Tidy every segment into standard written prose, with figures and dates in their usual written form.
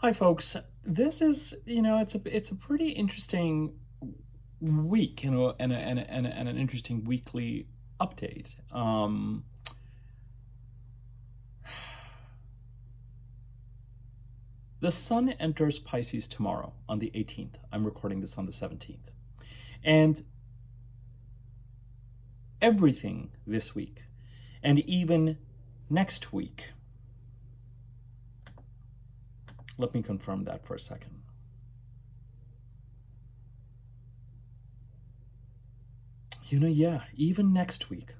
Hi, folks. This is, it's a pretty interesting week, and an interesting weekly update. The sun enters Pisces tomorrow on the 18th. I'm recording this on the 17th. And everything this week, and even next week, let me confirm that for a second. Yeah, even next week,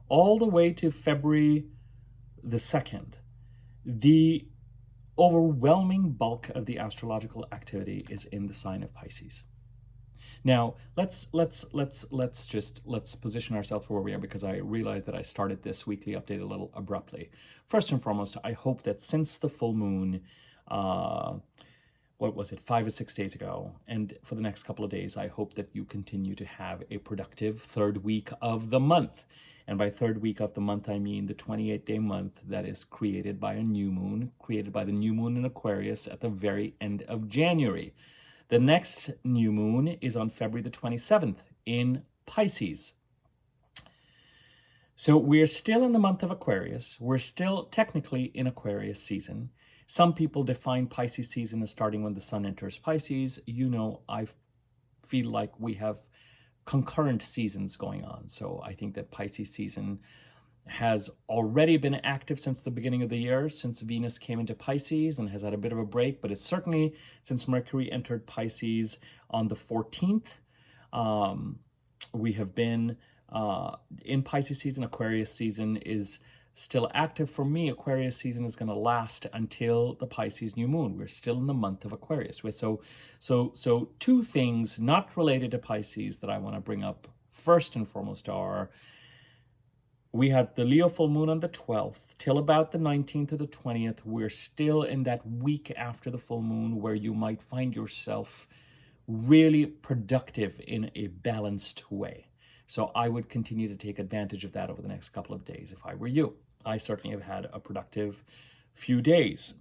all the way to February the 2nd, the overwhelming bulk of the astrological activity is in the sign of Pisces. Now, let's position ourselves where we are, because I realize that I started this weekly update a little abruptly. First and foremost, I hope that since the full moon, what was it, 5 or 6 days ago, and for the next couple of days, I hope that you continue to have a productive third week of the month. And by third week of the month, I mean the 28-day month that is created by a new moon, created by the new moon in Aquarius at the very end of January. The next new moon is on February the 27th in Pisces. So we're still in the month of Aquarius. We're still technically in Aquarius season. Some people define Pisces season as starting when the sun enters Pisces. I feel like we have concurrent seasons going on. So I think that Pisces season has already been active since the beginning of the year, since Venus came into Pisces, and has had a bit of a break, but it's certainly since Mercury entered Pisces on the 14th. We have been in Pisces season. Aquarius season is still active. For me, Aquarius season is going to last until the Pisces new moon. We're still in the month of Aquarius. So two things not related to Pisces that I want to bring up first and foremost are, we had the Leo full moon on the 12th till about the 19th or the 20th. We're still in that week after the full moon where you might find yourself really productive in a balanced way. So I would continue to take advantage of that over the next couple of days if I were you. I certainly have had a productive few days.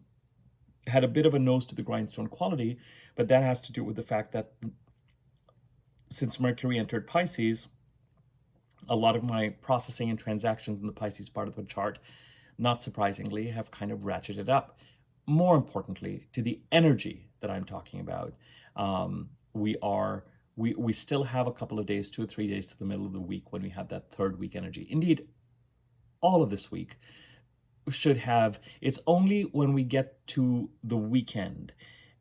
Had a bit of a nose to the grindstone quality, but that has to do with the fact that since Mercury entered Pisces, a lot of my processing and transactions in the Pisces part of the chart, not surprisingly, have kind of ratcheted up. More importantly, to the energy that I'm talking about, we still have a couple of days, 2 or 3 days to the middle of the week when we have that third week energy. Indeed, all of this week should have, it's only when we get to the weekend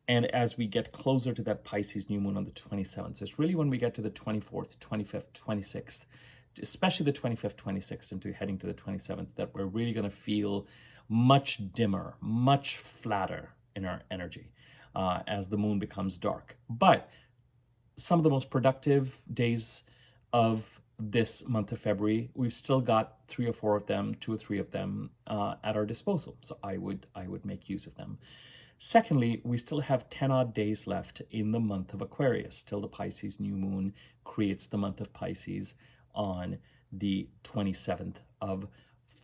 and as we get closer to that Pisces new moon on the 27th, so it's really when we get to the 24th, 25th, 26th, especially the 25th, 26th, into heading to the 27th, that we're really going to feel much dimmer, much flatter in our energy as the moon becomes dark. But some of the most productive days of this month of February, we've still got 3 or 4 of them, 2 or 3 of them at our disposal. So I would make use of them. Secondly, we still have 10 odd days left in the month of Aquarius till the Pisces new moon creates the month of Pisces on the 27th of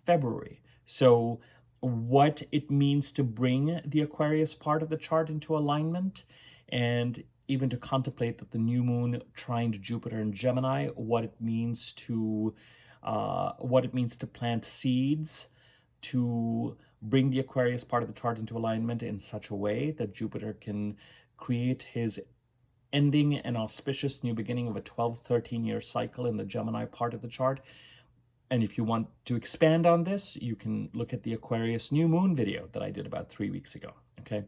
February. So what it means to bring the Aquarius part of the chart into alignment, and even to contemplate that the new moon trined Jupiter in Gemini, what it means to plant seeds to bring the Aquarius part of the chart into alignment in such a way that Jupiter can create his ending an auspicious new beginning of a 12-13 year cycle in the Gemini part of the chart. And if you want to expand on this, you can look at the Aquarius new moon video that I did about 3 weeks ago. Okay.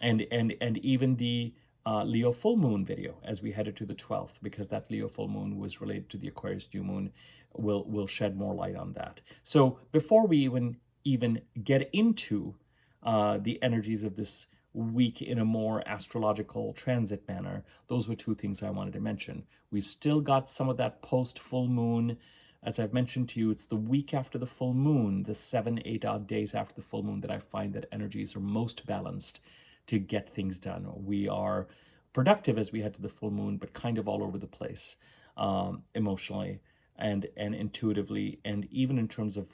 And even the Leo full moon video as we headed to the 12th, because that Leo full moon was related to the Aquarius new moon, will shed more light on that. So before we even get into the energies of this week in a more astrological transit manner, those were 2 things I wanted to mention. We've still got some of that post full moon. As I've mentioned to you, it's the week after the full moon, the 7-8 odd days after the full moon, that I find that energies are most balanced to get things done. We are productive as we head to the full moon, but kind of all over the place emotionally and intuitively, and even in terms of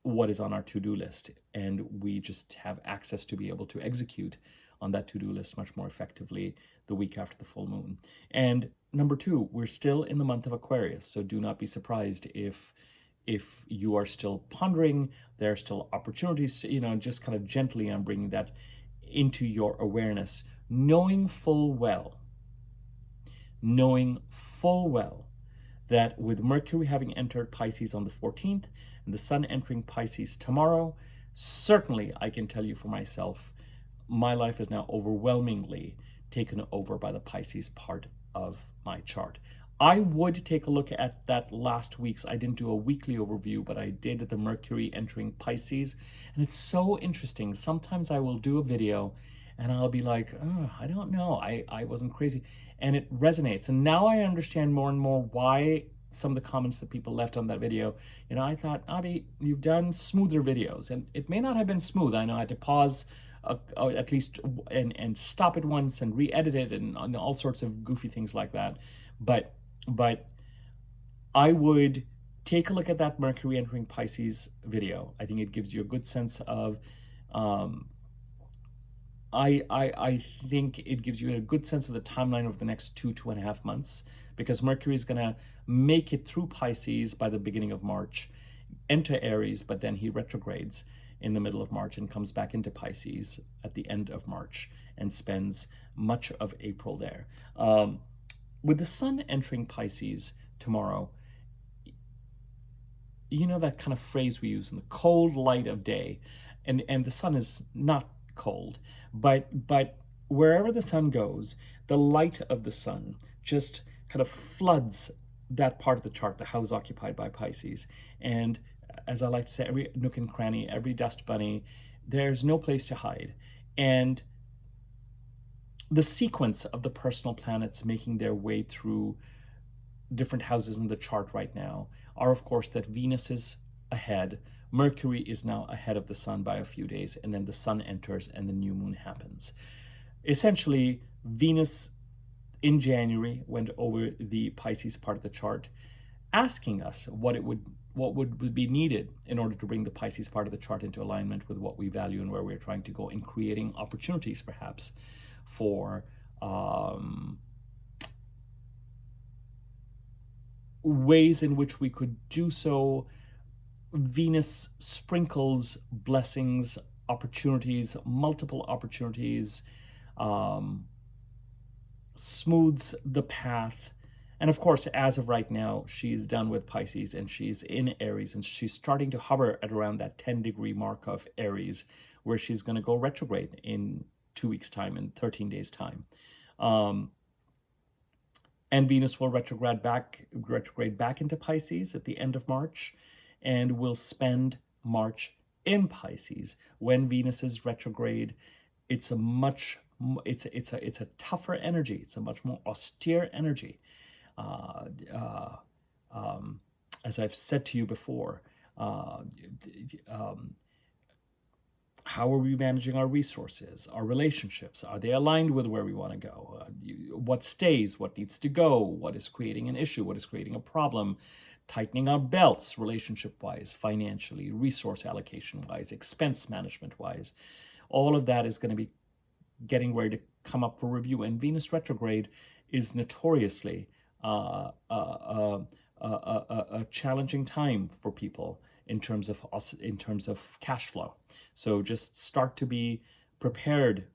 what is on our to-do list, and we just have access to be able to execute on that to-do list much more effectively the week after the full moon. And number two, we're still in the month of Aquarius, so do not be surprised if you are still pondering. There are still opportunities, just kind of gently I'm bringing that into your awareness, knowing full well that with Mercury having entered Pisces on the 14th and the Sun entering Pisces tomorrow, certainly I can tell you for myself, my life is now overwhelmingly taken over by the Pisces part of my chart. I would take a look at that last week's. I didn't do a weekly overview, but I did the Mercury entering Pisces. And it's so interesting. Sometimes I will do a video and I'll be like, oh, I don't know. I wasn't crazy. And it resonates. And now I understand more and more why some of the comments that people left on that video. I thought, Avi, you've done smoother videos. And it may not have been smooth. I know I had to pause at least and stop it once and re-edit it and all sorts of goofy things like that. But I would take a look at that Mercury entering Pisces video. I think it gives you a good sense of, I think it gives you a good sense of the timeline of the next 2.5 months, because Mercury is going to make it through Pisces by the beginning of March, enter Aries, but then he retrogrades in the middle of March and comes back into Pisces at the end of March and spends much of April there. With the Sun entering Pisces tomorrow, that kind of phrase we use in the cold light of day, and the Sun is not cold, but wherever the Sun goes, the light of the Sun just kind of floods that part of the chart, the house occupied by Pisces. And as I like to say, every nook and cranny, every dust bunny, there's no place to hide. And the sequence of the personal planets making their way through different houses in the chart right now are, of course, that Venus is ahead, Mercury is now ahead of the Sun by a few days, and then the Sun enters and the new moon happens. Essentially, Venus in January went over the Pisces part of the chart, asking us what would be needed in order to bring the Pisces part of the chart into alignment with what we value and where we're trying to go, in creating opportunities perhaps for ways in which we could do so. Venus sprinkles blessings, opportunities, multiple opportunities, smooths the path. And of course, as of right now, she's done with Pisces and she's in Aries, and she's starting to hover at around that 10-degree mark of Aries, where she's going to go retrograde in 2 weeks' time, in 13 days' time. And Venus will retrograde back into Pisces at the end of March, and will spend March in Pisces. When Venus is retrograde, it's a tougher energy. It's a much more austere energy. As I've said to you before, how are we managing our resources, our relationships? Are they aligned with where we want to go? What stays? What needs to go? What is creating an issue? What is creating a problem? Tightening our belts relationship-wise, financially, resource allocation-wise, expense management-wise. All of that is going to be getting ready to come up for review. And Venus retrograde is notoriously a challenging time for people in terms of cash flow. So just start to be prepared.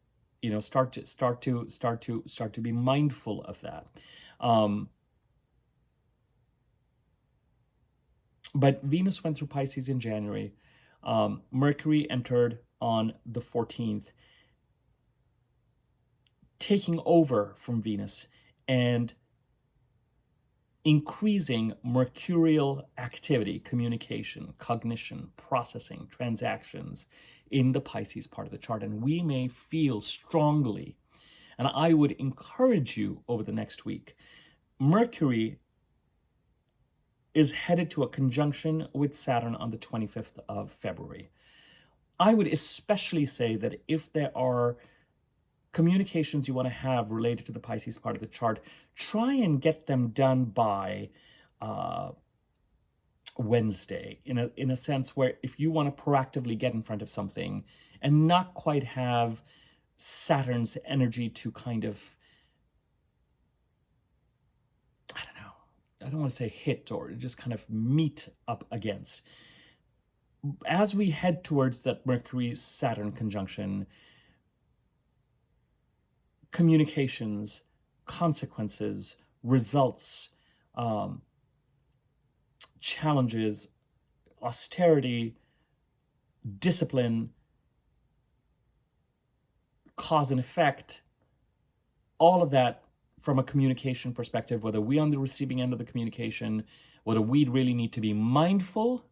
Start to be mindful of that. But Venus went through Pisces in January. Mercury entered on the 14th, taking over from Venus and increasing mercurial activity, communication, cognition, processing, transactions in the Pisces part of the chart. And we may feel strongly, and I would encourage you over the next week, Mercury is headed to a conjunction with Saturn on the 25th of February. I would especially say that if there are communications you want to have related to the Pisces part of the chart, try and get them done by Wednesday in a sense where if you want to proactively get in front of something and not quite have Saturn's energy to kind of, I don't know, I don't want to say hit or just kind of meet up against. As we head towards that Mercury Saturn conjunction, communications, consequences, results, challenges, austerity, discipline, cause and effect, all of that from a communication perspective, whether we on the receiving end of the communication, whether we really need to be mindful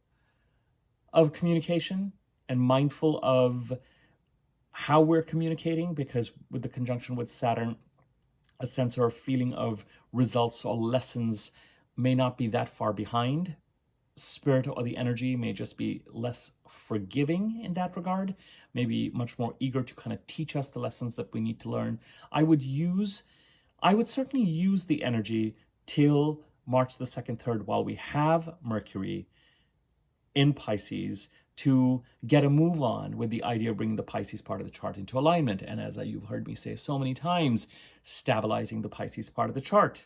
of communication and mindful of how we're communicating, because with the conjunction with Saturn, a sense or a feeling of results or lessons may not be that far behind. Spirit or the energy may just be less forgiving in that regard, maybe much more eager to kind of teach us the lessons that we need to learn. I would certainly use the energy till March the 2nd, 3rd, while we have Mercury in Pisces, to get a move on with the idea of bringing the Pisces part of the chart into alignment. And as you've heard me say so many times, stabilizing the Pisces part of the chart.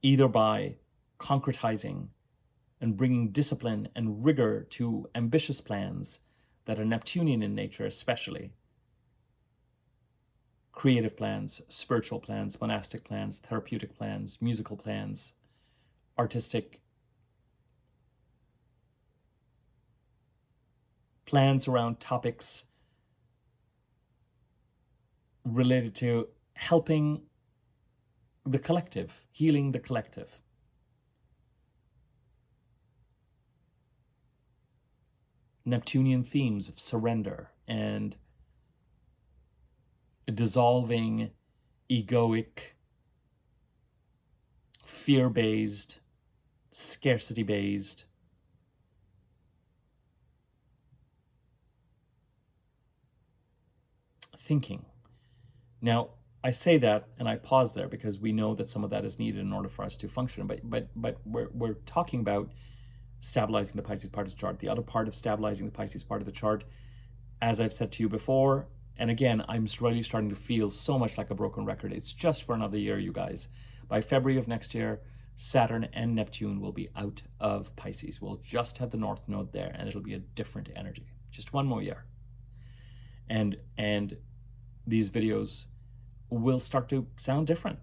Either by concretizing and bringing discipline and rigor to ambitious plans that are Neptunian in nature, especially creative plans, spiritual plans, monastic plans, therapeutic plans, musical plans, artistic plans around topics related to helping the collective, healing the collective. Neptunian themes of surrender and dissolving egoic, fear-based, scarcity-based, thinking. Now, I say that and I pause there because we know that some of that is needed in order for us to function. But we're talking about stabilizing the Pisces part of the chart. The other part of stabilizing the Pisces part of the chart, as I've said to you before, and again, I'm really starting to feel so much like a broken record. It's just for another year, you guys. By February of next year, Saturn and Neptune will be out of Pisces. We'll just have the North Node there, and it'll be a different energy. Just one more year. And these videos will start to sound different.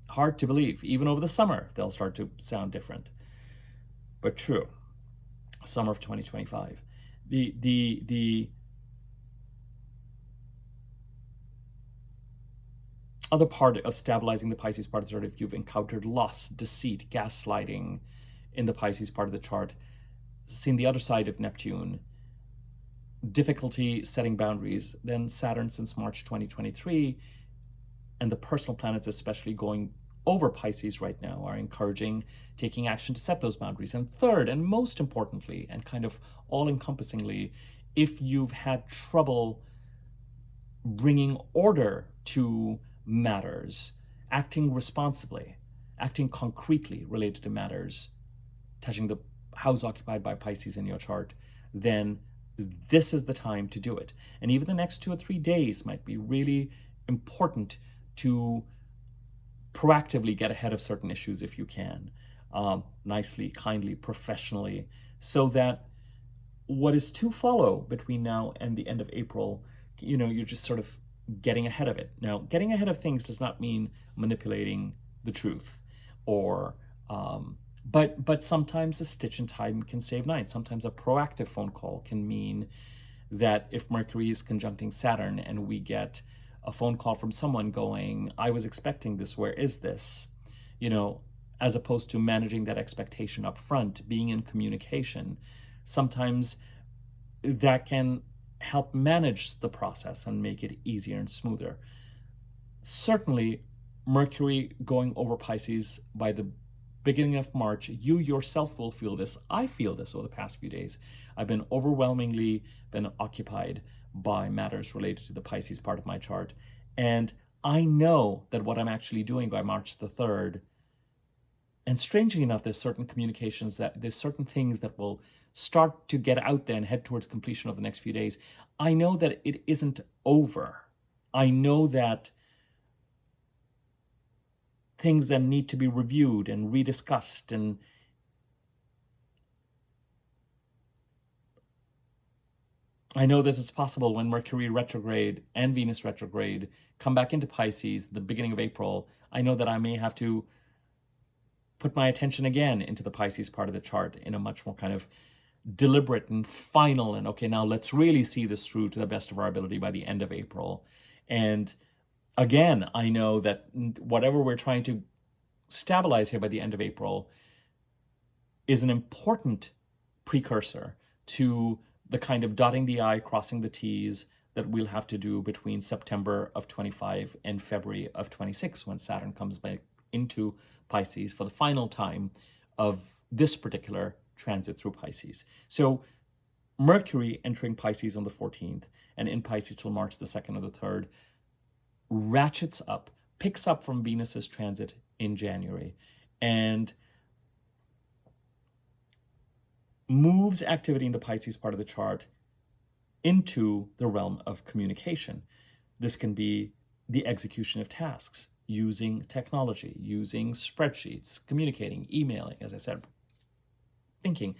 Hard to believe. Even over the summer, they'll start to sound different. But true. Summer of 2025. The other part of stabilizing the Pisces part of the chart, if you've encountered loss, deceit, gaslighting in the Pisces part of the chart, seen the other side of Neptune, difficulty setting boundaries, then Saturn since March 2023, and the personal planets especially going over Pisces right now are encouraging taking action to set those boundaries. And third, and most importantly, and kind of all-encompassingly, if you've had trouble bringing order to matters, acting responsibly, acting concretely related to matters touching the house occupied by Pisces in your chart, then this is the time to do it. And even the next 2 or 3 days might be really important to proactively get ahead of certain issues if you can, nicely, kindly, professionally, so that what is to follow between now and the end of April, you're just sort of getting ahead of it. Now, getting ahead of things does not mean manipulating the truth, or but sometimes a stitch in time can save nine. Sometimes a proactive phone call can mean that if Mercury is conjuncting Saturn and we get a phone call from someone going, I was expecting this, where is this? As opposed to managing that expectation up front, being in communication, sometimes that can help manage the process and make it easier and smoother. Certainly, Mercury going over Pisces by the beginning of March, you yourself will feel this. I feel this over the past few days. I've been occupied by matters related to the Pisces part of my chart, and I know that what I'm actually doing by March the 3rd, and strangely enough, there's certain things that will start to get out there and head towards completion over the next few days. I know that it isn't over. I know that things then need to be reviewed and rediscussed, and I know that it's possible when Mercury retrograde and Venus retrograde come back into Pisces the beginning of April. I know that I may have to put my attention again into the Pisces part of the chart in a much more kind of deliberate and final, and okay, now let's really see this through to the best of our ability by the end of April. And again, I know that whatever we're trying to stabilize here by the end of April is an important precursor to the kind of dotting the I, crossing the T's that we'll have to do between September of 25 and February of 26, when Saturn comes back into Pisces for the final time of this particular transit through Pisces. So Mercury entering Pisces on the 14th and in Pisces till March the 2nd or the 3rd ratchets up, picks up from Venus's transit in January, and moves activity in the Pisces part of the chart into the realm of communication. This can be the execution of tasks, using technology, using spreadsheets, communicating, emailing, as I said, thinking.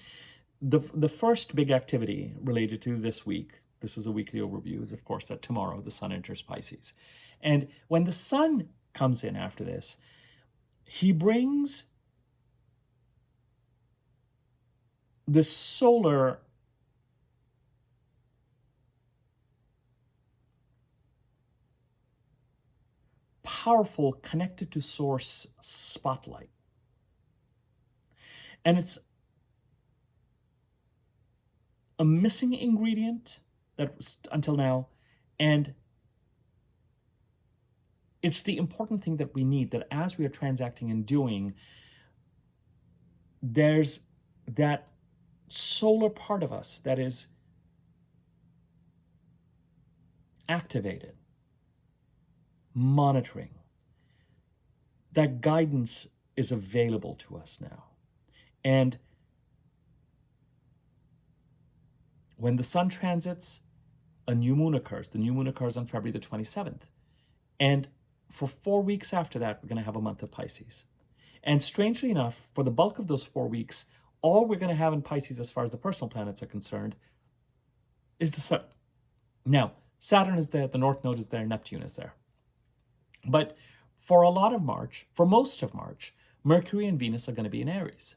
The first big activity related to this week, this is a weekly overview, is of course that tomorrow the Sun enters Pisces. And when the Sun comes in after this, he brings the solar powerful connected to source spotlight. And it's a missing ingredient that was until now, and it's the important thing that we need, that as we are transacting and doing, there's that solar part of us that is activated, monitoring. That guidance is available to us now. And when the Sun transits, a new moon occurs. The new moon occurs on February the 27th. And for 4 weeks after that, we're going to have a month of Pisces. And strangely enough, for the bulk of those 4 weeks, all we're going to have in Pisces as far as the personal planets are concerned is the Sun. Now, Saturn is there, the North Node is there, Neptune is there. But for a lot of March, for most of March, Mercury and Venus are going to be in Aries.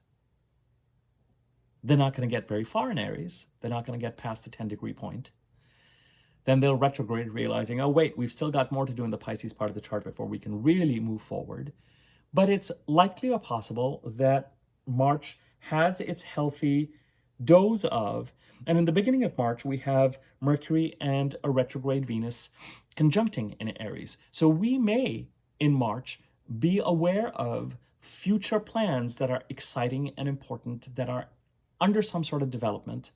They're not going to get very far in Aries. They're not going to get past the 10-degree point. Then they'll retrograde, realizing, oh, wait, we've still got more to do in the Pisces part of the chart before we can really move forward. But it's likely or possible that March has its healthy dose of, and in the beginning of March, we have Mercury and a retrograde Venus conjuncting in Aries. So we may, in March, be aware of future plans that are exciting and important, that are under some sort of development,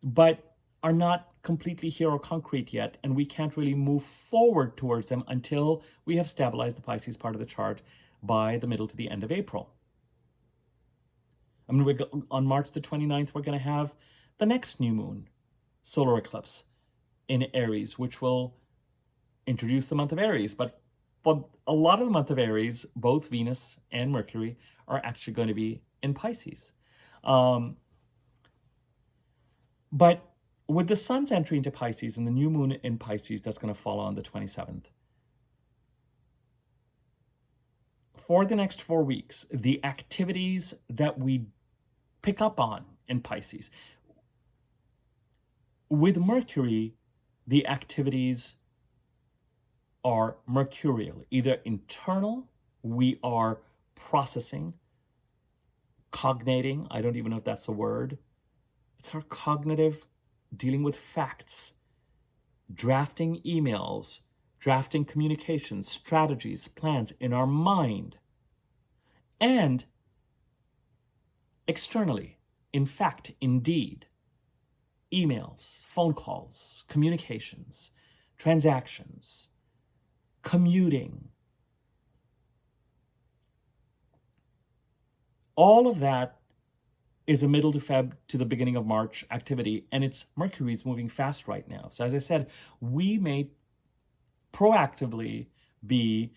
but are not completely here or concrete yet, and we can't really move forward towards them until we have stabilized the Pisces part of the chart by the middle to the end of April. I mean, on March the 29th, we're going to have the next new moon solar eclipse in Aries, which will introduce the month of Aries. But for a lot of the month of Aries, both Venus and Mercury are actually going to be in Pisces. But with the Sun's entry into Pisces and the new moon in Pisces, that's going to fall on the 27th. For the next 4 weeks, the activities that we pick up on in Pisces, with Mercury, the activities are mercurial, either internal, we are processing, cognating, I don't even know if that's a word. It's our cognitive, dealing with facts, drafting emails, drafting communications, strategies, plans in our mind, and externally, in fact, indeed, emails, phone calls, communications, transactions, commuting. All of that is a middle to Feb to the beginning of March activity, and it's Mercury's moving fast right now. So as I said, we may proactively be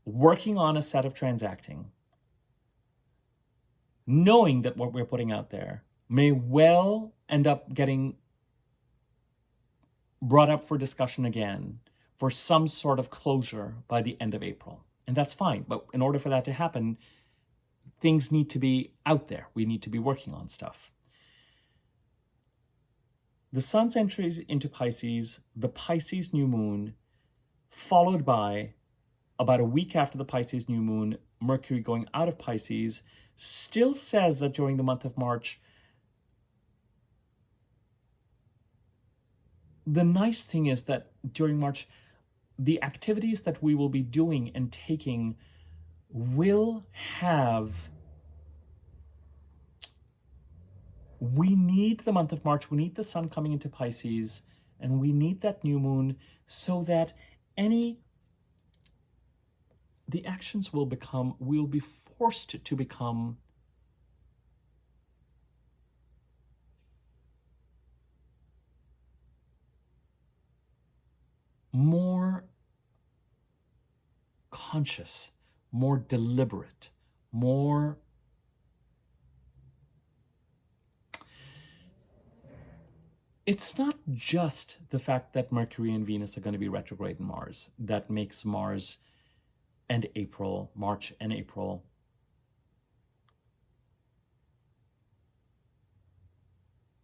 working on a set of transacting, knowing that what we're putting out there may well end up getting brought up for discussion again for some sort of closure by the end of April. And that's fine. But in order for that to happen, things need to be out there. We need to be working on stuff. The sun's entry into Pisces, the Pisces new moon, followed by about a week after the Pisces new moon, Mercury going out of Pisces, still says that during the month of March, the nice thing is that during March, the activities that we will be doing and taking will have, we need the month of March, we need the sun coming into Pisces, and we need that new moon so that the actions will be forced to become more conscious, more deliberate, more it's not just the fact that Mercury and Venus are going to be retrograde in Mars that makes March and April,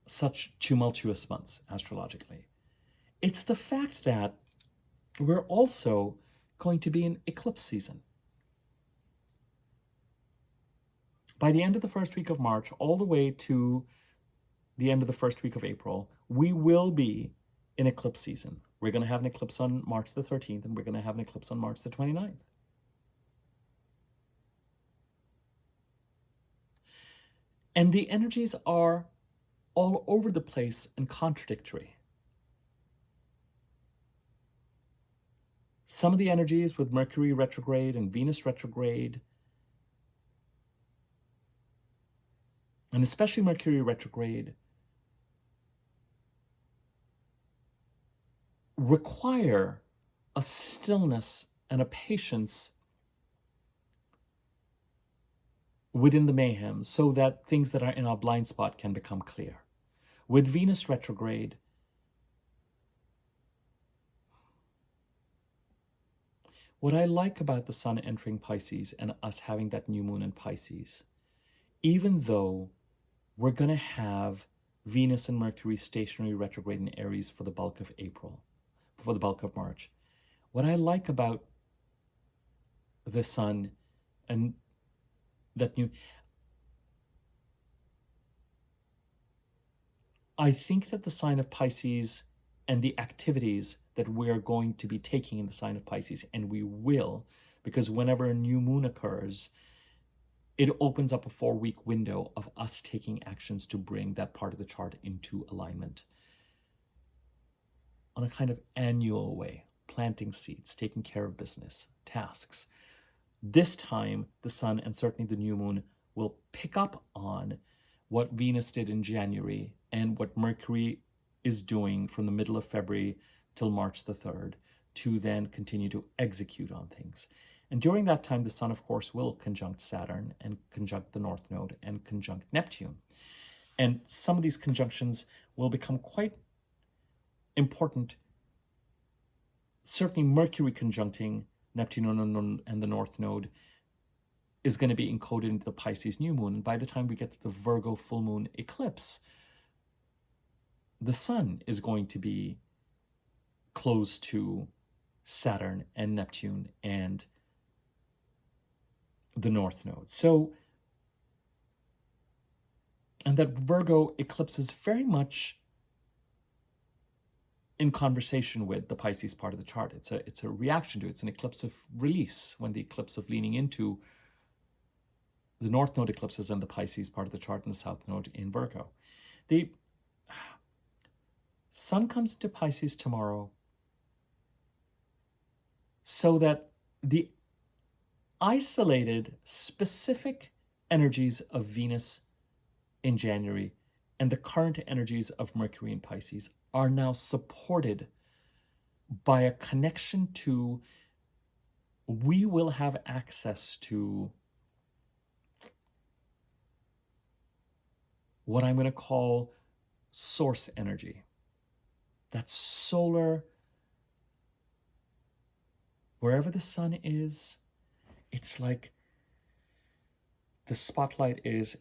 such tumultuous months astrologically. It's the fact that we're also going to be in eclipse season. By the end of the first week of March, all the way to the end of the first week of April, we will be in eclipse season. We're going to have an eclipse on March the 13th, and we're going to have an eclipse on March the 29th. And the energies are all over the place and contradictory. Some of the energies with Mercury retrograde and Venus retrograde, and especially Mercury retrograde, require a stillness and a patience within the mayhem so that things that are in our blind spot can become clear. With Venus retrograde, what I like about the sun entering Pisces and us having that new moon in Pisces, even though we're going to have Venus and Mercury stationary retrograde in Aries for the bulk of April, for the bulk of March, what I like about the sun and that new, I think that the sign of Pisces and the activities that we're going to be taking in the sign of Pisces, and we will, because whenever a new moon occurs, it opens up a 4-week window of us taking actions to bring that part of the chart into alignment on a kind of annual way, planting seeds, taking care of business, tasks. This time, the sun and certainly the new moon will pick up on what Venus did in January and what Mercury is doing from the middle of February till March the 3rd to then continue to execute on things. And during that time, the sun, of course, will conjunct Saturn and conjunct the North Node and conjunct Neptune. And some of these conjunctions will become quite important. Certainly Mercury conjuncting Neptune and the North Node is going to be encoded into the Pisces new moon. And by the time we get to the Virgo full moon eclipse, the sun is going to be close to Saturn and Neptune and the North Node. So, and that Virgo eclipse is very much in conversation with the Pisces part of the chart. It's a reaction to it. It's an eclipse of release when the eclipse of leaning into the North Node eclipses and the Pisces part of the chart and the South Node in Virgo. The sun comes into Pisces tomorrow. so that the isolated, specific energies of Venus in January and the current energies of Mercury in Pisces are now supported by a connection to, we will have access to what I'm going to call source energy. That's solar. Wherever the sun is, it's like the spotlight is,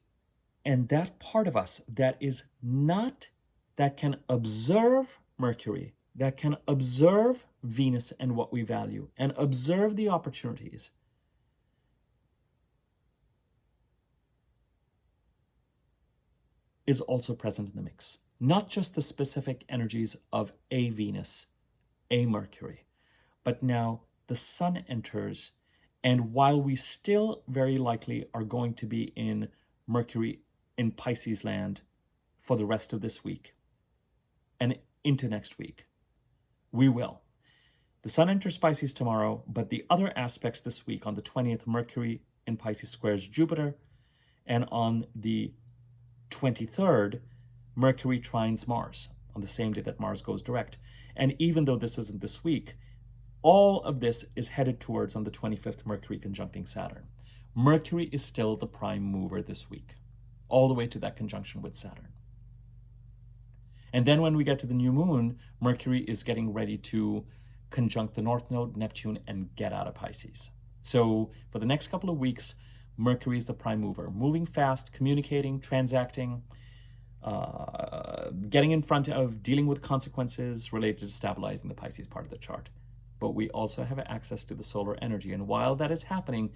and that part of us that is not, that can observe Mercury, that can observe Venus and what we value, and observe the opportunities, is also present in the mix. Not just the specific energies of a Venus, a Mercury, but now the sun enters, and while we still very likely are going to be in Mercury in Pisces land for the rest of this week and into next week, we will. The sun enters Pisces tomorrow, but the other aspects this week, on the 20th, Mercury in Pisces squares Jupiter, and on the 23rd, Mercury trines Mars on the same day that Mars goes direct. And even though this isn't this week, all of this is headed towards, on the 25th, Mercury conjuncting Saturn. Mercury is still the prime mover this week, all the way to that conjunction with Saturn. And then when we get to the new moon, Mercury is getting ready to conjunct the North Node, Neptune, and get out of Pisces. So for the next couple of weeks, Mercury is the prime mover, moving fast, communicating, transacting, getting in front of, dealing with consequences related to stabilizing the Pisces part of the chart. But we also have access to the solar energy. And while that is happening,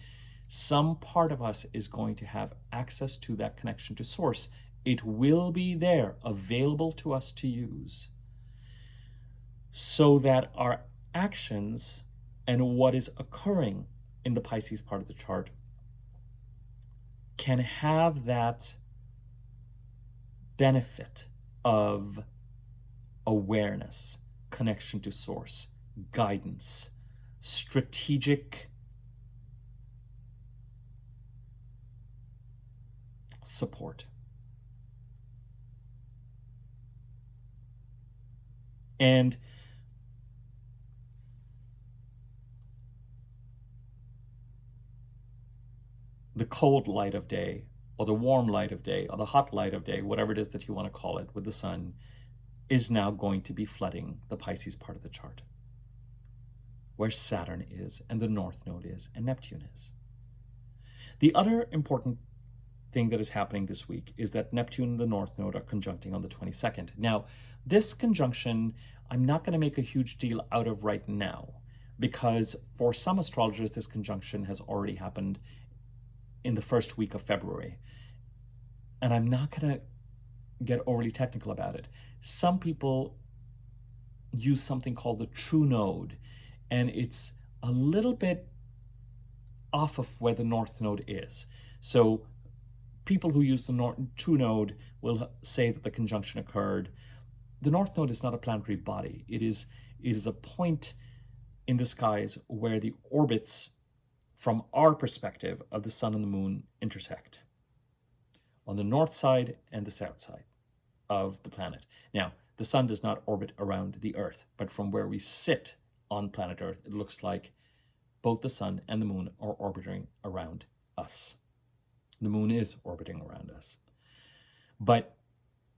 some part of us is going to have access to that connection to source. It will be there, available to us to use, so that our actions and what is occurring in the Pisces part of the chart can have that benefit of awareness, connection to source, guidance, strategic support. And the cold light of day, or the warm light of day, or the hot light of day, whatever it is that you want to call it, with the sun, is now going to be flooding the Pisces part of the chart, where Saturn is, and the North Node is, and Neptune is. The other important thing that is happening this week is that Neptune and the North Node are conjuncting on the 22nd. Now, this conjunction, I'm not going to make a huge deal out of right now, because for some astrologers, this conjunction has already happened in the first week of February. And I'm not going to get overly technical about it. Some people use something called the true node, and it's a little bit off of where the North Node is. So people who use the true node will say that the conjunction occurred. The North Node is not a planetary body. It is a point in the skies where the orbits, from our perspective, of the sun and the moon intersect on the north side and the south side of the planet. Now, the sun does not orbit around the Earth, but from where we sit on planet Earth, it looks like both the sun and the moon are orbiting around us. The moon is orbiting around us. But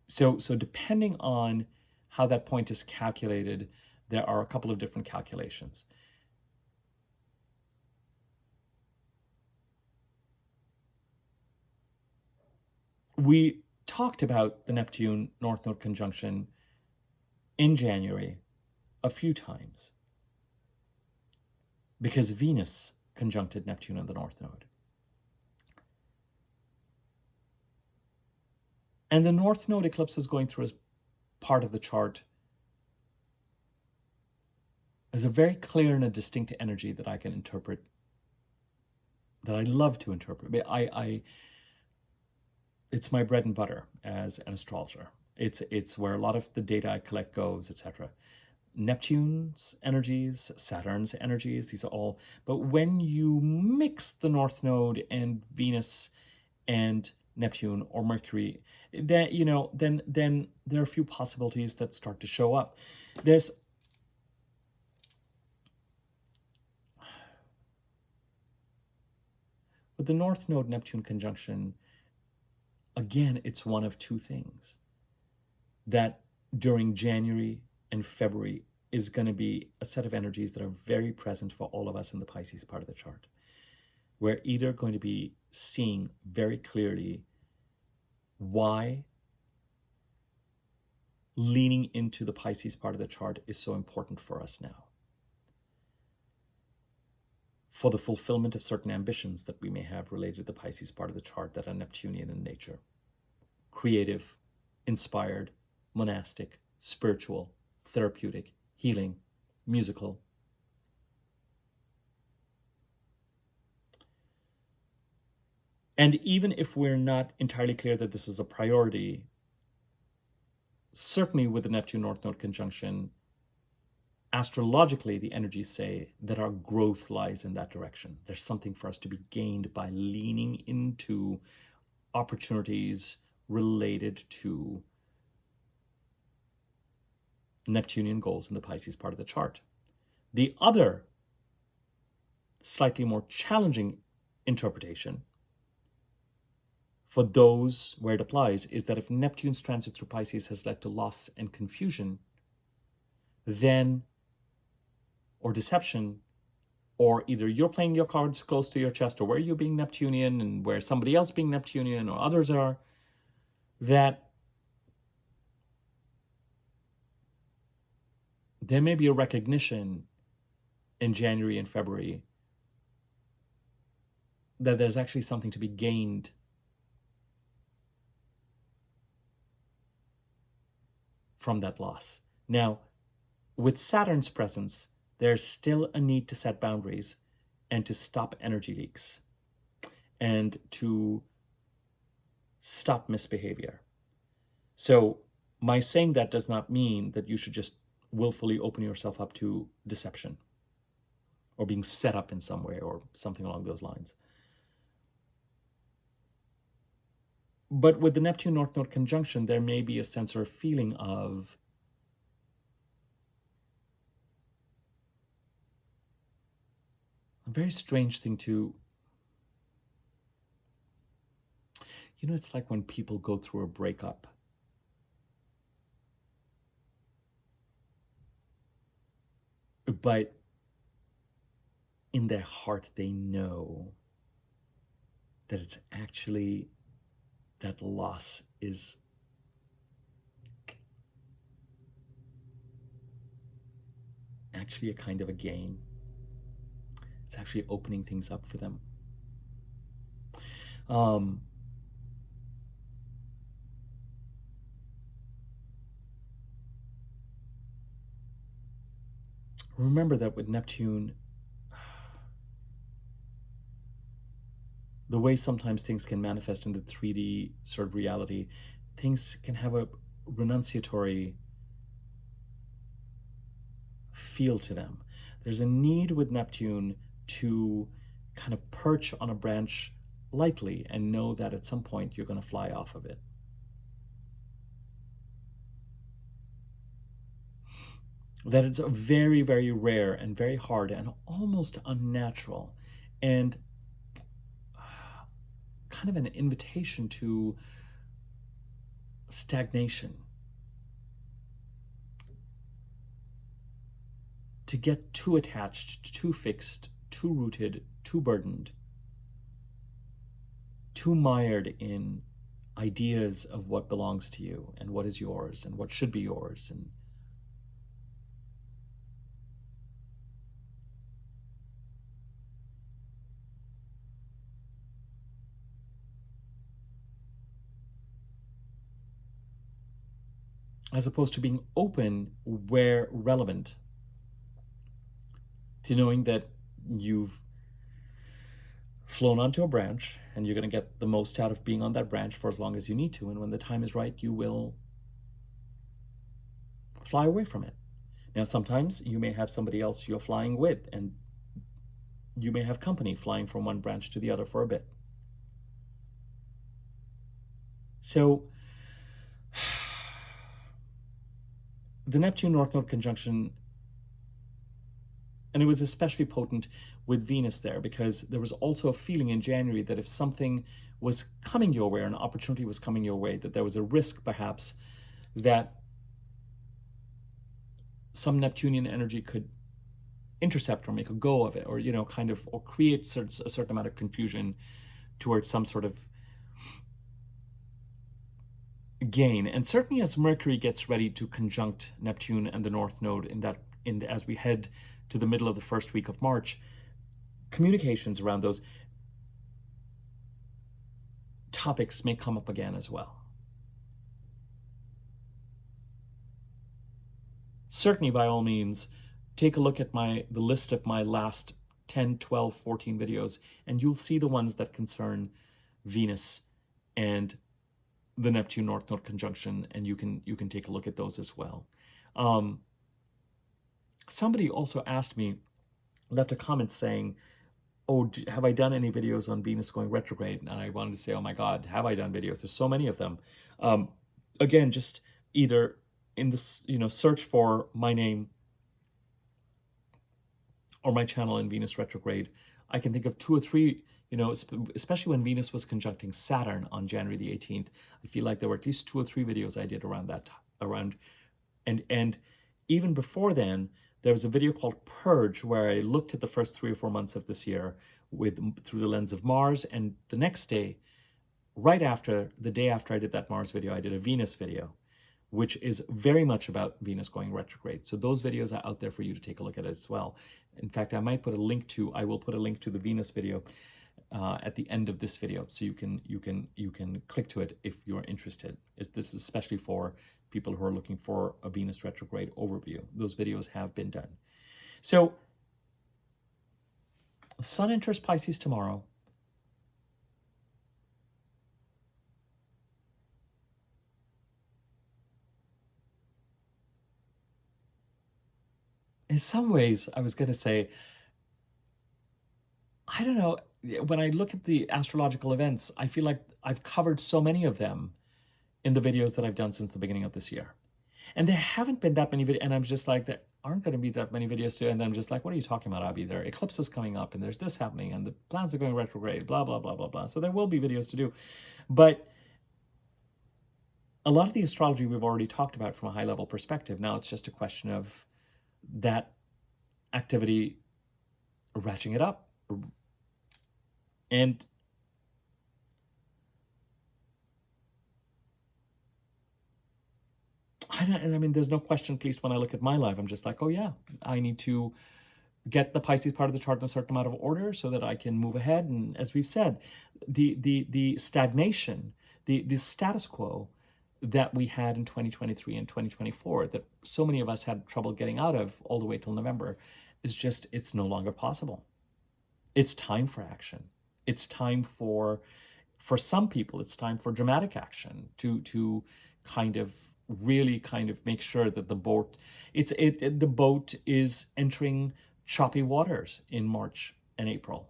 so depending on how that point is calculated, there are a couple of different calculations. We talked about the Neptune North Node conjunction in January a few times because Venus conjuncted Neptune on the North Node. And the North Node eclipse is going through as part of the chart as a very clear and a distinct energy that I can interpret, that I love to interpret. It's my bread and butter as an astrologer. It's where a lot of the data I collect goes, etc. Neptune's energies, Saturn's energies, these are all, but when you mix the North Node and Venus and Neptune or Mercury, then then there are a few possibilities that start to show up. There's with the North Node Neptune conjunction, again, it's one of two things that during January and February is going to be a set of energies that are very present for all of us in the Pisces part of the chart. We're either going to be seeing very clearly why leaning into the Pisces part of the chart is so important for us now, for the fulfillment of certain ambitions that we may have related to the Pisces part of the chart that are Neptunian in nature. Creative, inspired, monastic, spiritual, therapeutic, healing, musical. And even if we're not entirely clear that this is a priority, certainly with the Neptune North Node conjunction, astrologically, the energies say that our growth lies in that direction. There's something for us to be gained by leaning into opportunities related to Neptunian goals in the Pisces part of the chart. The other, slightly more challenging interpretation for those where it applies is that if Neptune's transit through Pisces has led to loss and confusion, then, or deception, or either you're playing your cards close to your chest, or where you're being Neptunian and where somebody else being Neptunian or others are, that there may be a recognition in January and February that there's actually something to be gained from that loss. Now, with Saturn's presence, there's still a need to set boundaries and to stop energy leaks and to stop misbehavior. So my saying that does not mean that you should just willfully open yourself up to deception or being set up in some way or something along those lines. But with the Neptune North Node conjunction, there may be a sense or a feeling of a very strange thing to, it's like when people go through a breakup. But in their heart, they know that it's actually, that loss is actually a kind of a gain. It's actually opening things up for them. Remember that with Neptune, the way sometimes things can manifest in the 3D sort of reality, things can have a renunciatory feel to them. There's a need with Neptune to kind of perch on a branch lightly and know that at some point you're going to fly off of it. That it's very, very rare and very hard and almost unnatural, and kind of an invitation to stagnation, to get too attached, too fixed, too rooted, too burdened, too mired in ideas of what belongs to you and what is yours and what should be yours. And as opposed to being open where relevant, to knowing that you've flown onto a branch and you're going to get the most out of being on that branch for as long as you need to, and when the time is right, you will fly away from it. Now, sometimes you may have somebody else you're flying with, and you may have company flying from one branch to the other for a bit. So the Neptune North Node conjunction, and it was especially potent with Venus there, because there was also a feeling in January that if something was coming your way, or an opportunity was coming your way, that there was a risk perhaps that some Neptunian energy could intercept or make a go of it, or kind of, or create a certain amount of confusion towards some sort of gain. And certainly as Mercury gets ready to conjunct Neptune and the North Node as we head to the middle of the first week of March, communications around those topics may come up again as well. Certainly, by all means, take a look at the list of my last 10, 12, 14 videos, and you'll see the ones that concern Venus and the Neptune North Node conjunction, and you can take a look at those as well. Somebody also asked me, left a comment saying, oh, have I done any videos on Venus going retrograde? And I wanted to say, oh my God, have I done videos? There's so many of them. Again, just either in this, search for my name or my channel in Venus retrograde. I can think of 2 or 3, especially when Venus was conjuncting Saturn on January the 18th. I feel like there were at least 2 or 3 videos I did around that, and even before then, there was a video called Purge, where I looked at the first 3 or 4 months of this year through the lens of Mars. And the next day, the day after I did that Mars video, I did a Venus video, which is very much about Venus going retrograde. So those videos are out there for you to take a look at as well. In fact, I will put a link to the Venus video at the end of this video, so you can click to it if you're interested. This is especially for people who are looking for a Venus retrograde overview. Those videos have been done. So Sun enters Pisces tomorrow. In some ways, I was going to say, I don't know, when I look at the astrological events, I feel like I've covered so many of them in the videos that I've done since the beginning of this year. And there haven't been that many videos, and I'm just like, there aren't going to be that many videos to, and then I'm just like, what are you talking about, Abby? There are eclipses coming up, and there's this happening, and the planets are going retrograde, blah, blah, blah, blah, blah. So there will be videos to do. But a lot of the astrology we've already talked about from a high-level perspective. Now it's just a question of that activity ratcheting it up. And I mean, there's no question, at least when I look at my life, I'm just like, oh yeah, I need to get the Pisces part of the chart in a certain amount of order so that I can move ahead. And as we've said, the stagnation, the status quo that we had in 2023 and 2024, that so many of us had trouble getting out of all the way till November, it's no longer possible. It's time for action. It's time for some people, it's time for dramatic action to kind of really kind of make sure that the boat is entering choppy waters in March and April,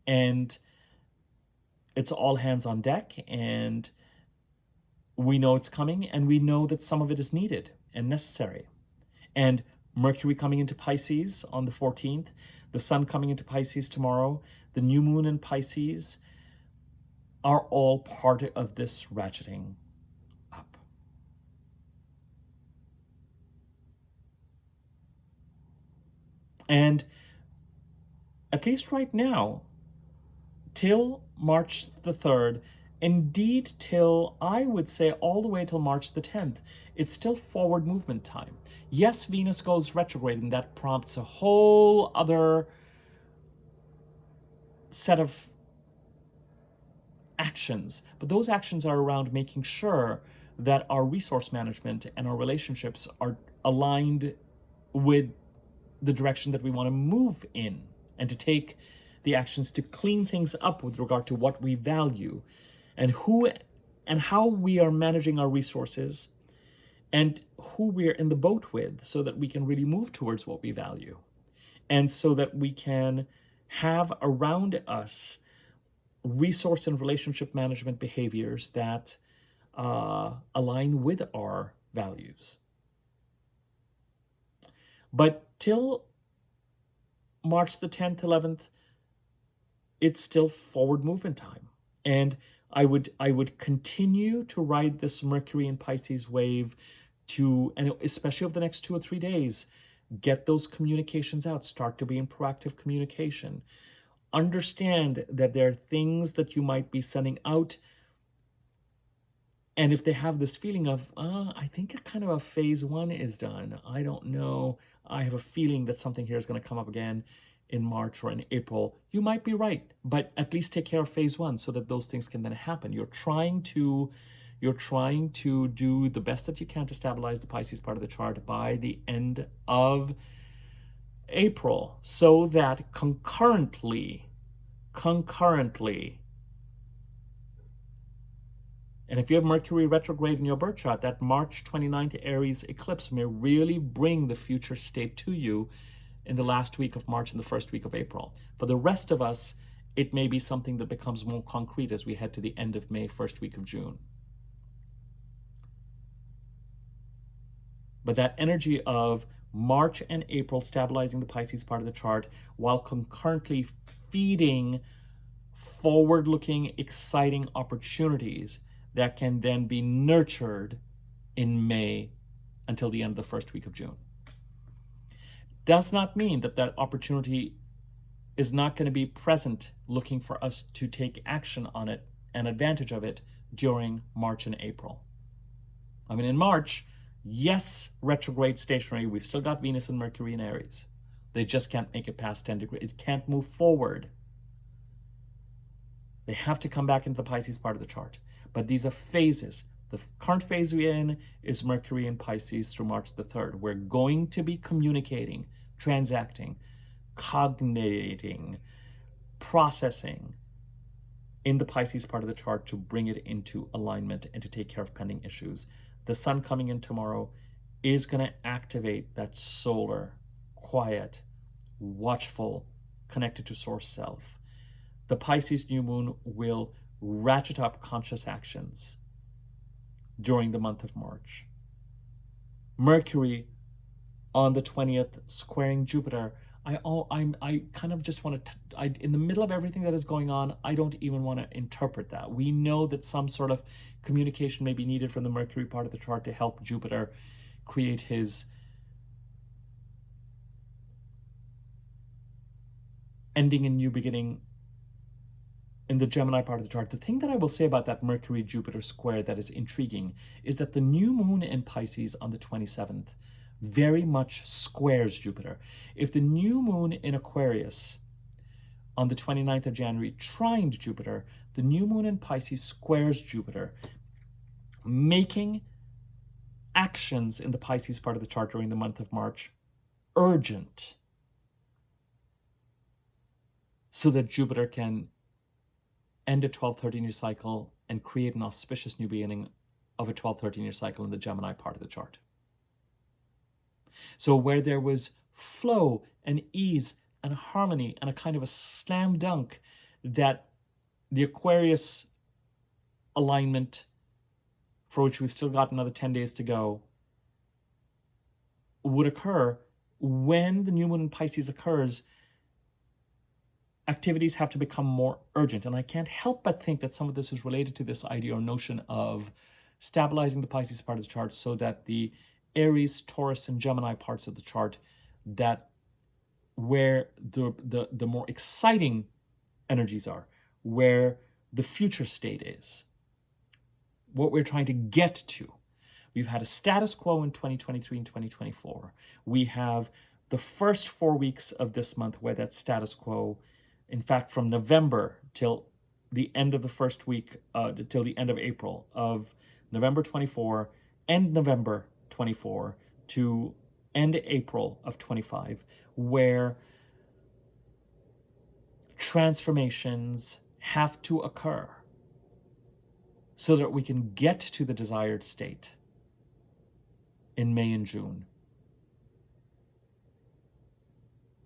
and it's all hands on deck, and we know it's coming, and we know that some of it is needed and necessary. And Mercury coming into Pisces on the 14th, the Sun coming into Pisces tomorrow, the new moon in Pisces are all part of this ratcheting up. And at least right now, till March the 3rd, indeed till, I would say, all the way till March the 10th, it's still forward movement time. Yes, Venus goes retrograde, and that prompts a whole other set of actions, but those actions are around making sure that our resource management and our relationships are aligned with the direction that we want to move in, and to take the actions to clean things up with regard to what we value and who and how we are managing our resources, and who we're in the boat with so that we can really move towards what we value. And so that we can have around us resource and relationship management behaviors that align with our values. But till March the 10th, 11th, it's still forward movement time. And I would continue to ride this Mercury and Pisces wave and especially over the next 2 or 3 days, get those communications out, start to be in proactive communication. Understand that there are things that you might be sending out. And if they have this feeling of, I think a kind of a phase 1 is done. I don't know. I have a feeling that something here is going to come up again in March or in April. You might be right, but at least take care of phase 1 so that those things can then happen. You're trying to do the best that you can to stabilize the Pisces part of the chart by the end of April, so that concurrently, and if you have Mercury retrograde in your birth chart, that March 29th Aries eclipse may really bring the future state to you in the last week of March and the first week of April. For the rest of us, it may be something that becomes more concrete as we head to the end of May, first week of June. But that energy of March and April stabilizing the Pisces part of the chart while concurrently feeding forward-looking, exciting opportunities that can then be nurtured in May until the end of the first week of June. Does not mean that that opportunity is not going to be present looking for us to take action on it and advantage of it during March and April. I mean, in March, yes, retrograde stationary, we've still got Venus and Mercury in Aries. They just can't make it past 10 degrees. It can't move forward. They have to come back into the Pisces part of the chart. But these are phases. The current phase we're in is Mercury in Pisces through March the 3rd. We're going to be communicating, transacting, cognating, processing in the Pisces part of the chart to bring it into alignment and to take care of pending issues. The sun coming in tomorrow is going to activate that solar, quiet, watchful, connected to source self. The Pisces new moon will ratchet up conscious actions during the month of March. Mercury on the 20th squaring Jupiter. I kind of just want to, in the middle of everything that is going on, I don't even want to interpret that. We know that some sort of communication may be needed from the Mercury part of the chart to help Jupiter create his ending and new beginning in the Gemini part of the chart. The thing that I will say about that Mercury-Jupiter square that is intriguing is that the new moon in Pisces on the 27th very much squares Jupiter. If the new moon in Aquarius on the 29th of January trined Jupiter, the new moon in Pisces squares Jupiter, making actions in the Pisces part of the chart during the month of March urgent so that Jupiter can end a 12-13-year cycle and create an auspicious new beginning of a 12-13-year cycle in the Gemini part of the chart. So where there was flow and ease and harmony and a kind of a slam dunk that the Aquarius alignment, for which we've still got another 10 days to go, would occur, when the new moon in Pisces occurs, activities have to become more urgent. And I can't help but think that some of this is related to this idea or notion of stabilizing the Pisces part of the chart so that the Aries, Taurus, and Gemini parts of the chart, that where the more exciting energies are, where the future state is, what we're trying to get to. We've had a status quo in 2023 and 2024. We have the first 4 weeks of this month where that status quo, in fact, from November till the end of the first week, till the end of April, of November 24, end November 24 to end April of 25, where transformations have to occur so that we can get to the desired state in May and June,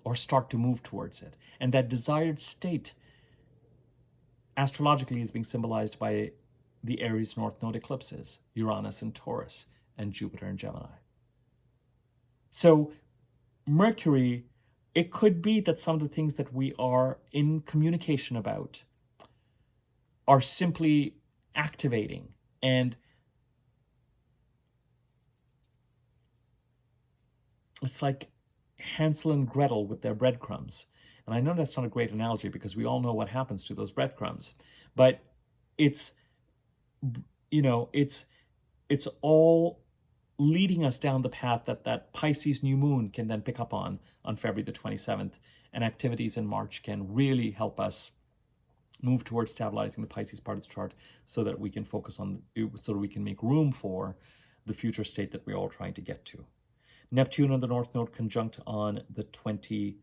or start to move towards it. And that desired state astrologically is being symbolized by the Aries North Node eclipses, Uranus in Taurus, and Jupiter in Gemini. So Mercury, it could be that some of the things that we are in communication about are simply activating, and it's like Hansel and Gretel with their breadcrumbs. And I know that's not a great analogy because we all know what happens to those breadcrumbs, but it's, it's all leading us down the path that Pisces new moon can then pick up on February the 27th, and activities in March can really help us move towards stabilizing the Pisces part of the chart so that we can focus on, so that we can make room for the future state that we're all trying to get to. Neptune on the North Node conjunct on the 22nd,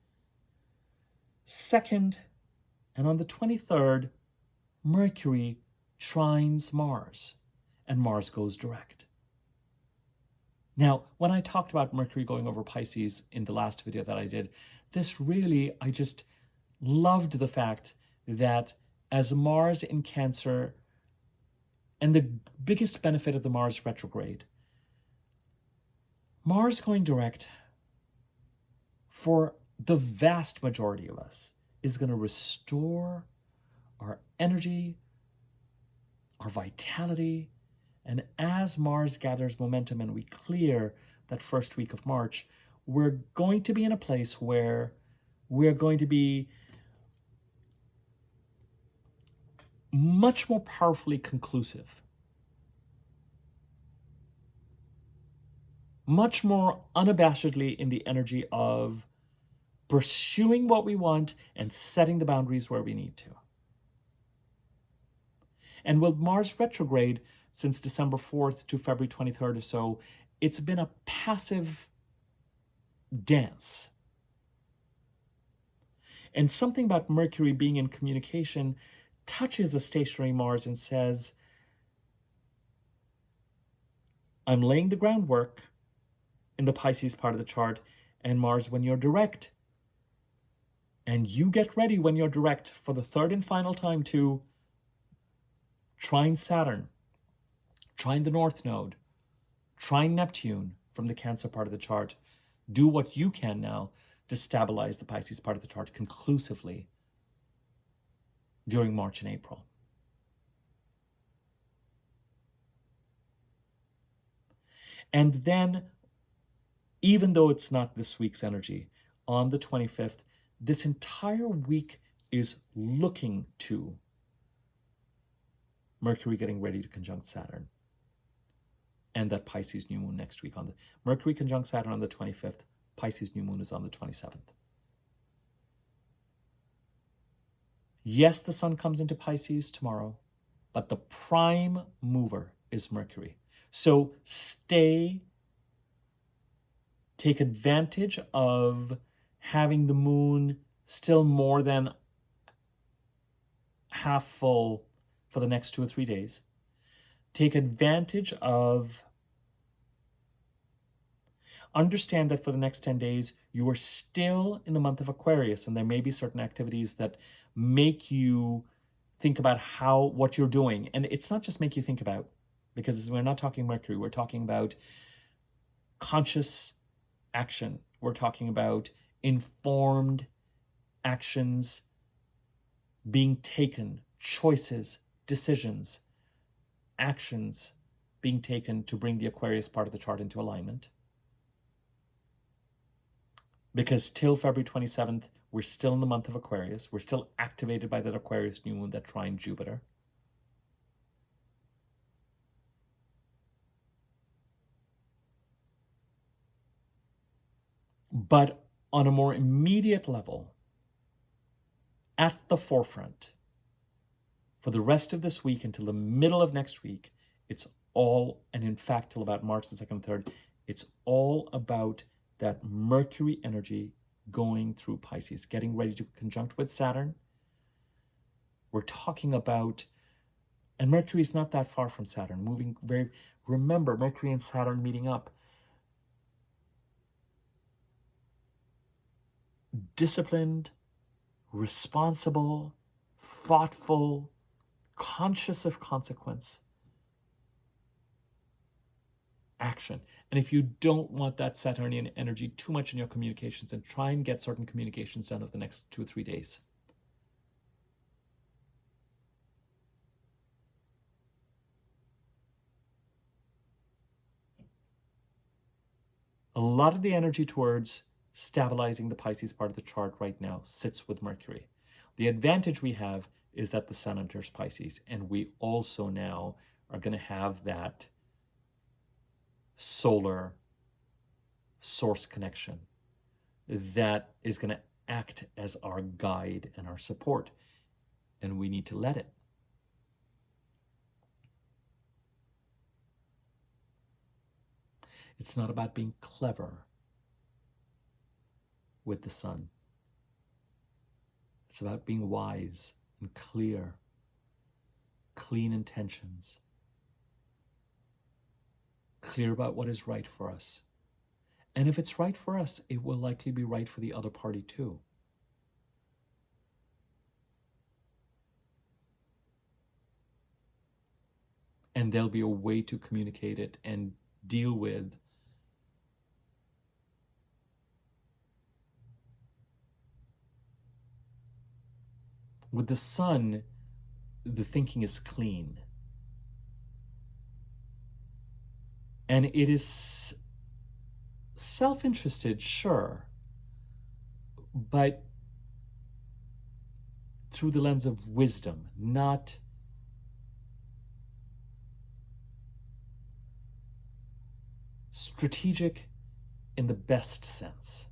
and on the 23rd, Mercury trines Mars, and Mars goes direct. Now, when I talked about Mercury going over Pisces in the last video that I did, this really, I just loved the fact that as Mars in Cancer, and the biggest benefit of the Mars retrograde, Mars going direct for the vast majority of us is going to restore our energy, our vitality, and as Mars gathers momentum and we clear that first week of March, we're going to be in a place where we're going to be much more powerfully conclusive, much more unabashedly in the energy of pursuing what we want and setting the boundaries where we need to. And with Mars retrograde since December 4th to February 23rd or so, it's been a passive dance. And something about Mercury being in communication touches a stationary Mars and says, I'm laying the groundwork in the Pisces part of the chart, and Mars, when you're direct, and you get ready when you're direct for the third and final time to trine Saturn, trine the North Node, trine Neptune from the Cancer part of the chart, do what you can now to stabilize the Pisces part of the chart conclusively during March and April. And then, even though it's not this week's energy, on the 25th, this entire week is looking to Mercury getting ready to conjunct Saturn, and that Pisces new moon next week. On the Mercury conjunct Saturn on the 25th, Pisces new moon is on the 27th. Yes, the sun comes into Pisces tomorrow, but the prime mover is Mercury. So take advantage of having the moon still more than half full for the next 2 or 3 days. Take advantage of, understand that for the next 10 days, you are still in the month of Aquarius, and there may be certain activities that make you think about what you're doing. And it's not just make you think about, because we're not talking Mercury, we're talking about conscious action. We're talking about informed actions being taken, choices, decisions, actions being taken to bring the Aquarius part of the chart into alignment. Because till February 27th, we're still in the month of Aquarius. We're still activated by that Aquarius new moon that trine Jupiter. But on a more immediate level, at the forefront, for the rest of this week until the middle of next week, it's all, and in fact till about March the 2nd and 3rd, it's all about that Mercury energy going through Pisces, getting ready to conjunct with Saturn. We're talking about, and Mercury is not that far from Saturn, moving very, remember Mercury and Saturn meeting up. disciplined, responsible, thoughtful, conscious of consequence action. And if you don't want that Saturnian energy too much in your communications, then try and get certain communications done over the next 2 or 3 days. A lot of the energy towards stabilizing the Pisces part of the chart right now sits with Mercury. The advantage we have is that the Sun enters Pisces, and we also now are going to have that solar source connection that is going to act as our guide and our support, and we need to let it. It's not about being clever with the Sun. It's about being wise and clear, clean intentions, clear about what is right for us. And if it's right for us, it will likely be right for the other party too. And there'll be a way to communicate it and deal with the Sun. The thinking is clean. And it is self-interested, sure, but through the lens of wisdom, not strategic in the best sense.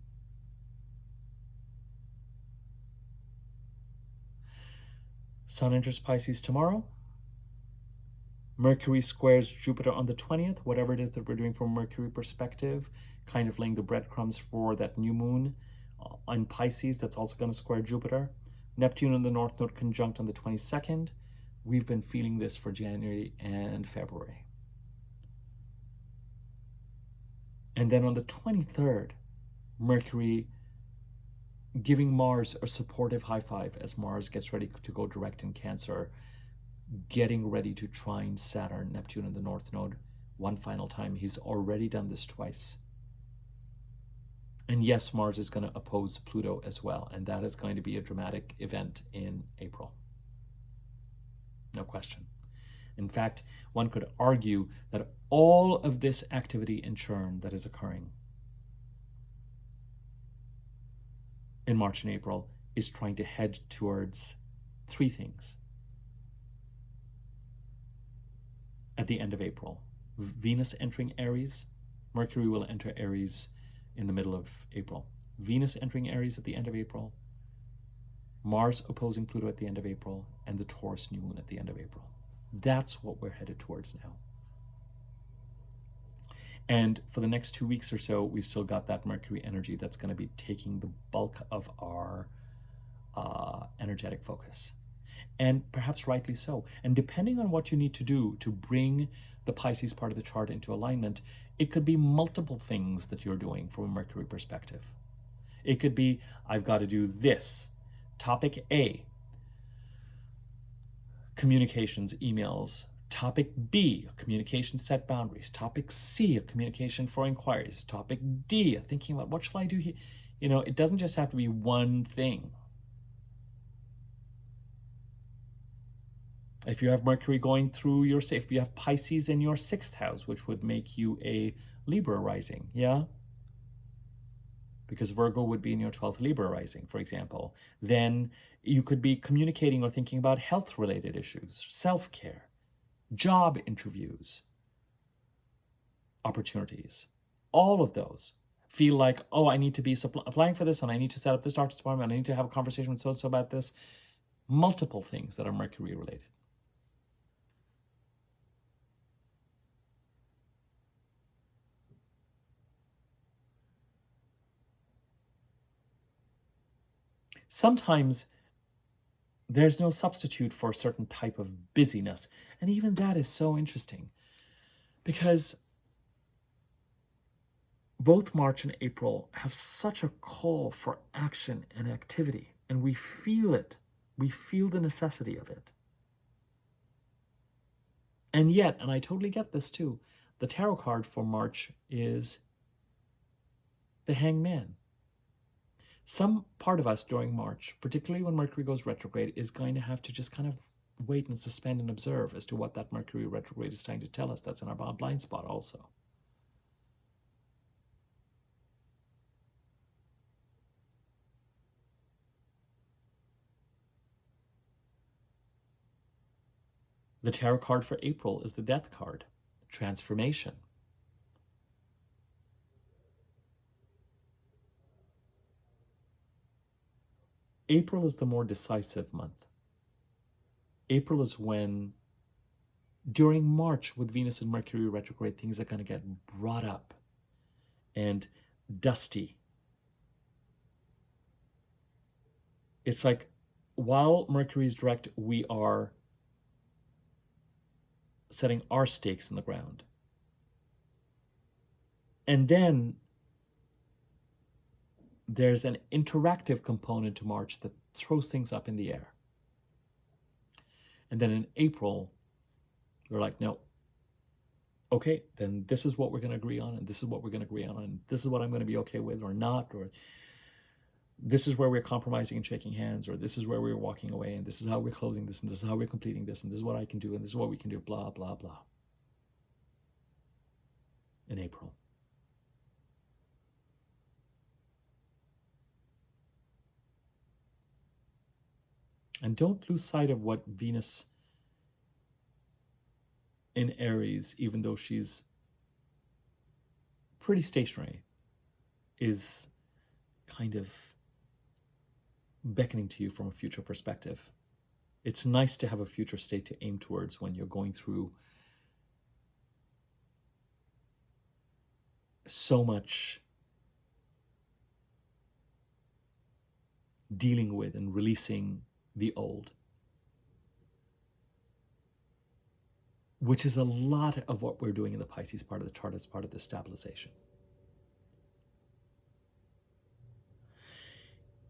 Sun enters Pisces tomorrow. Mercury squares Jupiter on the 20th, whatever it is that we're doing from a Mercury perspective, kind of laying the breadcrumbs for that new moon on Pisces that's also going to square Jupiter. Neptune and the North Node conjunct on the 22nd. We've been feeling this for January and February. And then on the 23rd, Mercury giving Mars a supportive high five as Mars gets ready to go direct in Cancer, getting ready to trine Saturn, Neptune, and the North Node one final time. He's already done this twice. And yes, Mars is going to oppose Pluto as well, and that is going to be a dramatic event in April. No question. In fact, one could argue that all of this activity and churn that is occurring in March and April is trying to head towards three things. At the end of April, Venus entering Aries. Mercury will enter Aries in the middle of April. Venus entering Aries at the end of April. Mars opposing Pluto at the end of April, and the Taurus new moon at the end of April. That's what we're headed towards now. And for the next 2 weeks or so, we've still got that Mercury energy that's going to be taking the bulk of our energetic focus. And perhaps rightly so. And depending on what you need to do to bring the Pisces part of the chart into alignment, it could be multiple things that you're doing from a Mercury perspective. It could be, I've got to do this. Topic A, communications, emails. Topic B, communication set boundaries. Topic C, a communication for inquiries. Topic D, thinking about what shall I do here? You know, it doesn't just have to be one thing. If you have Mercury going through your, if you have Pisces in your 6th house, which would make you a Libra rising, yeah? Because Virgo would be in your 12th Libra rising, for example, then you could be communicating or thinking about health-related issues, self-care, job interviews, opportunities. All of those feel like, oh, I need to be applying for this, and I need to set up this doctor's appointment, and I need to have a conversation with so-and-so about this. Multiple things that are Mercury-related. Sometimes there's no substitute for a certain type of busyness. And even that is so interesting. Because both March and April have such a call for action and activity, and we feel it. We feel the necessity of it. And yet, and I totally get this too, the tarot card for March is the Hangman. Some part of us during March, particularly when Mercury goes retrograde, is going to have to just kind of wait and suspend and observe as to what that Mercury retrograde is trying to tell us. That's in our blind spot also. The tarot card for April is the Death card, transformation. April is the more decisive month. April is when, during March with Venus and Mercury retrograde, things are going to get brought up and dusty. It's like while Mercury is direct, we are setting our stakes in the ground. And then there's an interactive component to March that throws things up in the air. And then in April, we're like, no, okay, then this is what we're going to agree on, and this is what we're going to agree on, and this is what I'm going to be okay with or not, or this is where we're compromising and shaking hands, or this is where we're walking away, and this is how we're closing this, and this is how we're completing this, and this is what I can do, and this is what we can do, blah, blah, blah. In April. And don't lose sight of what Venus in Aries, even though she's pretty stationary, is kind of beckoning to you from a future perspective. It's nice to have a future state to aim towards when you're going through so much dealing with and releasing the old, which is a lot of what we're doing in the Pisces part of the chart as part of the stabilization.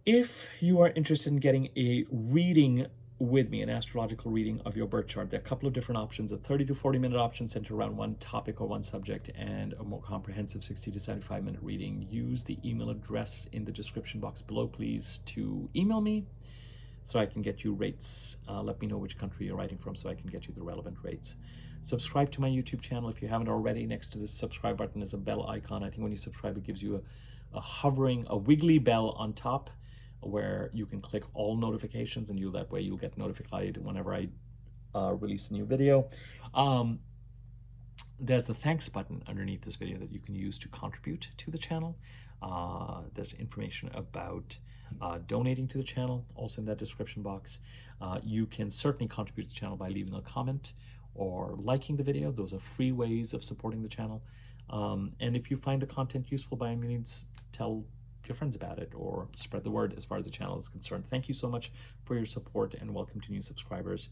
If you are interested in getting a reading with me, an astrological reading of your birth chart, there are a couple of different options: a 30 to 40-minute option centered around one topic or one subject, and a more comprehensive 60 to 75-minute reading. Use the email address in the description box below, please, to email me so I can get you rates. Let me know which country you're writing from so I can get you the relevant rates. Subscribe to my YouTube channel if you haven't already. Next to the subscribe button is a bell icon. I think when you subscribe, it gives you a wiggly bell on top where you can click all notifications, and that way you'll get notified whenever I release a new video. There's the thanks button underneath this video that you can use to contribute to the channel. There's information about donating to the channel also in that description box. You can certainly contribute to the channel by leaving a comment or liking the video. Those are free ways of supporting the channel. And if you find the content useful, by any means, tell your friends about it or spread the word as far as the channel is concerned. Thank you so much for your support, and welcome to new subscribers.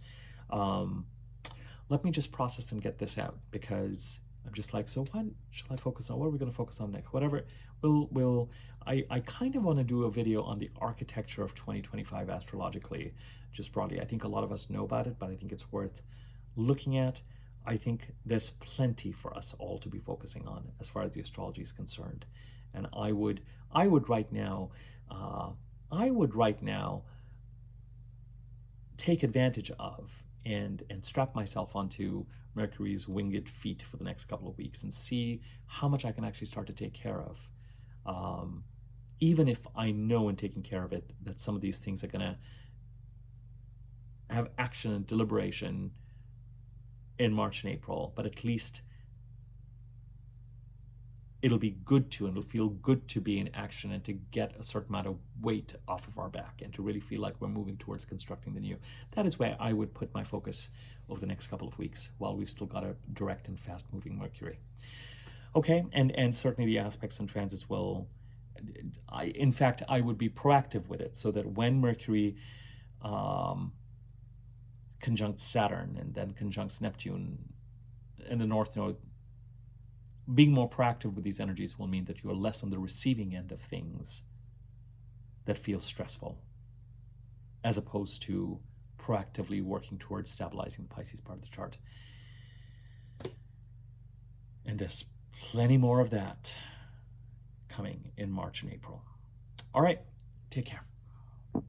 Let me just process and get this out, because I'm just like, so what shall I focus on? What are we going to focus on next? Whatever. I kind of want to do a video on the architecture of 2025 astrologically, just broadly. I think a lot of us know about it, but I think it's worth looking at. I think there's plenty for us all to be focusing on as far as the astrology is concerned. And I would right now take advantage of and strap myself onto Mercury's winged feet for the next couple of weeks and see how much I can actually start to take care of. Even if I know in taking care of it that some of these things are going to have action and deliberation in March and April, but at least it'll be good to, and it'll feel good to be in action and to get a certain amount of weight off of our back and to really feel like we're moving towards constructing the new. That is where I would put my focus over the next couple of weeks while we've still got a direct and fast moving Mercury. Okay, and certainly the aspects and transits will, in fact, I would be proactive with it so that when Mercury conjuncts Saturn and then conjuncts Neptune in the North Node, being more proactive with these energies will mean that you are less on the receiving end of things that feel stressful, as opposed to proactively working towards stabilizing the Pisces part of the chart. And there's plenty more of that coming in March and April. All right, take care.